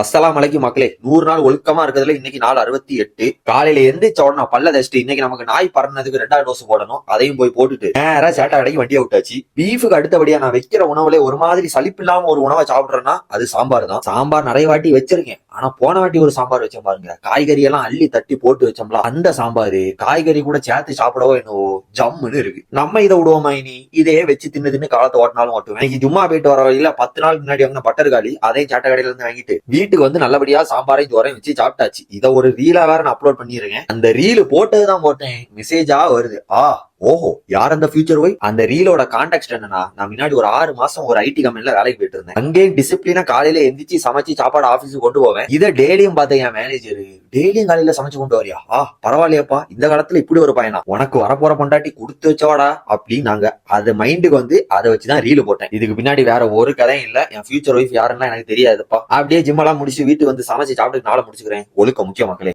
அஸ்ஸலாமு அலைக்கும் மக்களே. 100 நாள் ஒழுக்கமா இருக்கிறதுல இன்னைக்கு நாள் 68. காலையில எந்திரிச்ச உடனே பல்ல தச்சிட்டு இன்னைக்கு நமக்கு நாய் பறந்ததுக்கு 2வது டோஸ் போடணும். அதையும் போய் போட்டுட்டு நேரா சேட்டை கடைக்கு வண்டியை விட்டாச்சு. பீஃபுக்கு அடுத்தபடியா நான் வைக்கிற உணவுல ஒரு மாதிரி சலிப்பு இல்லாம ஒரு உணவை சாப்பிடுறேன்னா அது சாம்பார் தான். சாம்பார் நிறைய வாட்டி வச்சிருக்கேன். ஆனா போன வாட்டி ஒரு சாம்பார் வச்சேன் பாருங்க, காய்கறி எல்லாம் அள்ளி தட்டி போட்டு வச்சோம்ல, அந்த சாம்பாரு காய்கறி கூட சேர்த்து சாப்பிடவோ என்னவோ ஜம்முன்னு இருக்கு. நம்ம இதை விடுவோமா? இனி இதையே வச்சு தின்னு தின்னு காலத்தை ஓட்டினாலும் ஓட்டுவேன். இன்னைக்கு ஜும்மா போயிட்டு வர வழியில 10 நாளுக்கு முன்னாடி வாங்கின பட்டர் காலி அதையும் சேட்டை கடையில இருந்து வாங்கிட்டு வீட்டுக்கு வந்து நல்லபடியா சாம்பாரையும் தோரையும் வச்சு சாப்பிட்டாச்சு. இதை ஒரு ரீலா வேற நான் அப்லோட் பண்ணிருக்கேன். அந்த ரீல் போட்டதுதான் போட்டேன், மெசேஜா வருது. ஓஹோ, யார் அந்த ஃபியூச்சர் ஒய்? அந்த ரீலோட கான்டெக்ட் என்னன்னா, நான் முன்னாடி ஒரு 6 மாசம் ஒரு ஐடி கம்பெனில வேலைக்கு போயிட்டு இருந்தேன். அங்கேயும் டிசிப்ளினா காலையில எந்திரிச்சு சமைச்சு சாப்பாடு ஆபீஸுக்கு கொண்டு போவேன். இதை டெய்லியும் பார்த்தேன் என் மேனேஜர், டெய்லியும் காலையில சமைச்சு கொண்டு வரியா? பரவாயில்லையாப்பா, இந்த காலத்துல இப்படி ஒரு பையனா, உனக்கு வரப்போற பொண்டாட்டி கொடுத்து வச்சவாடா அப்படின்னாங்க. அது மைண்டுக்கு வந்து அதை வச்சுதான் ரீல் போட்டேன். இதுக்கு பின்னாடி வேற ஒரு கதையும் இல்ல. என் ஃபியூச்சர் ஒய்ஃப் யாருன்னா எனக்கு தெரியாதுப்பா. அப்படியே ஜிம் எல்லாம் முடிச்சு வீட்டுக்கு வந்து சமைச்சு சாப்பிட்டு நாளை முடிச்சுக்கிறேன். ஒழுக்கம் முக்கிய மக்களே.